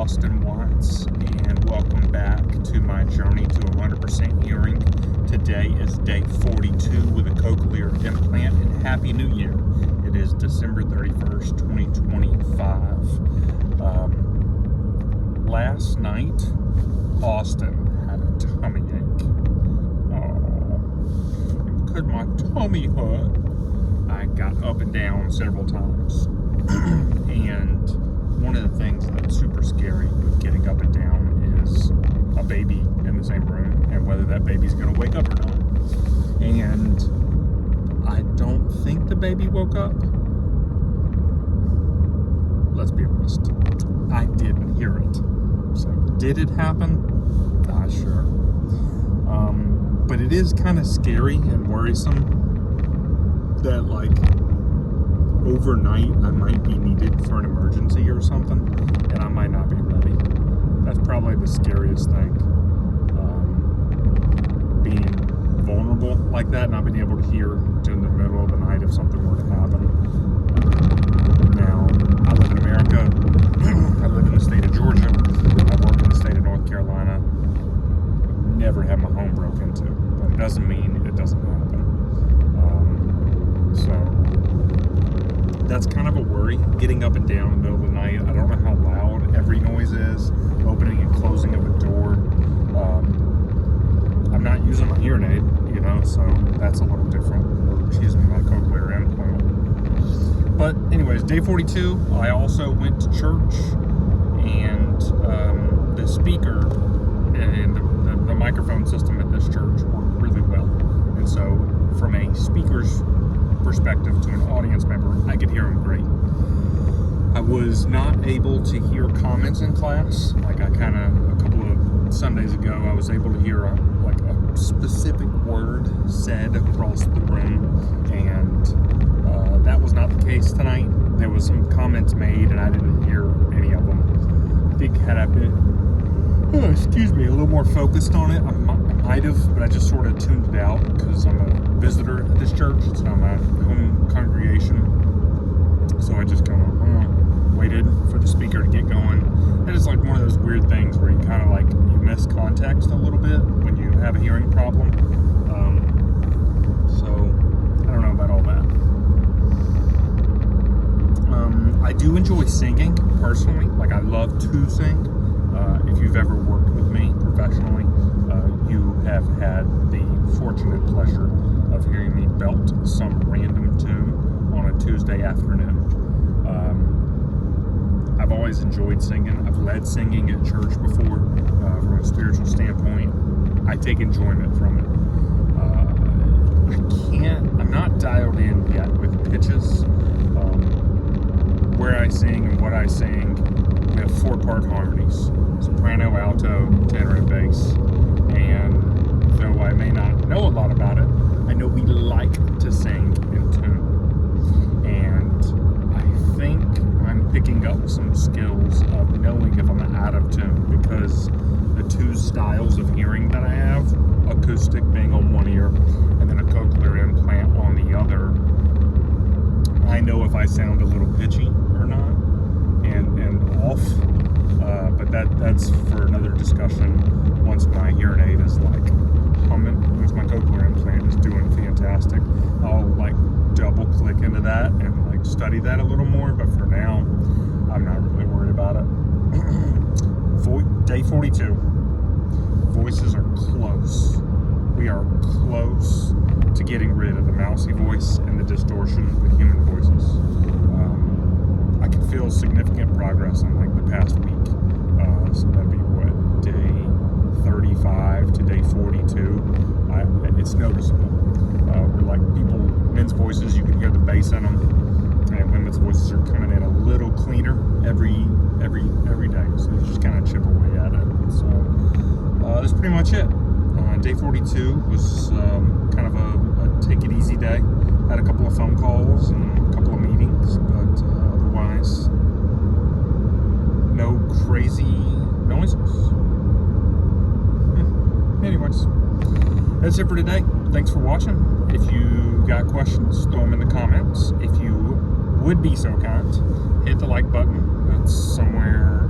Austin Watts, and welcome back to my journey to 100% hearing. Today is day 42 with a cochlear implant, and Happy New Year. It is December 31st, 2025. Last night, Austin had a tummy ache. Oh, because my tummy hurt, I got up and down several times. And one of the things that's super scary with getting up and down is a baby in the same room and whether that baby's going to wake up or not. And I don't think the baby woke up. Let's be honest. I didn't hear it. So did it happen? Not sure. But it is kind of scary and worrisome that, like, overnight I might be needed for an emergency or something, and I might not be ready. That's probably the scariest thing. Being vulnerable like that, not being able to hear in the middle of the night if something were to happen. Now, I live in America. I live in the state of Georgia. I work in the state of North Carolina. Never had my home broke into, but it doesn't mean it doesn't happen. So that's kind of a worry, getting up and down in the middle of the night. I don't know how loud every noise is, opening and closing of a door. I'm not using my hearing aid, so that's a little different. Or using my cochlear implant. But anyways, day 42, I also went to church, and the speaker and the microphone system at this church worked really well. And so from a speaker's perspective to an audience member, I could hear them great. I was not able to hear comments in class. Like, a couple of Sundays ago, I was able to hear a specific word said across the room, and that was not the case tonight. There was some comments made, and I didn't hear any of them. I think had I been, a little more focused on it, I might have, but I just sort of tuned it out because I'm a visitor at this church. It's not my home congregation. So I just kind of waited for the speaker to get going. And it's like one of those weird things where you kind of you miss context a little bit when you have a hearing problem. So I don't know about all that. I do enjoy singing personally. Like, I love to sing. If you've ever worked with me professionally, you have had the fortunate pleasure of hearing me belt some random tune on a Tuesday afternoon. I've always enjoyed singing. I've led singing at church before. From a spiritual standpoint, I take enjoyment from it. I'm not dialed in yet with pitches. Where I sing and what I sing, we have 4-part harmonies: soprano, alto, tenor, and bass. And though I may not know a lot about it, I know we like to sing in tune. And I think I'm picking up some skills of knowing if I'm out of tune, because the two styles of hearing that I have, acoustic being on one ear and then a cochlear implant on the other, I know if I sound a little pitchy or not, and off. But that's for another discussion once my hearing aid is humming, once my cochlear implant is doing fantastic. I'll double click into that and study that a little more, but for now I'm not really worried about it. Day 42. Voices are close. We are close to getting rid of the mousy voice and the distortion with human voices. I can feel significant progress in the past week. So that'd be day 35 to day 42. It's noticeable. We're men's voices, you can hear the bass in them, and women's voices are coming in a little cleaner every day. So you just kind of chip away at it. So that's pretty much it. Day 42 was kind of a take it easy day. Had a couple of phone calls and a couple of meetings, but otherwise, no crazy noises. Anyways, that's it for today. Thanks for watching. If you got questions, throw them in the comments. If you would be so kind, hit the like button. That's somewhere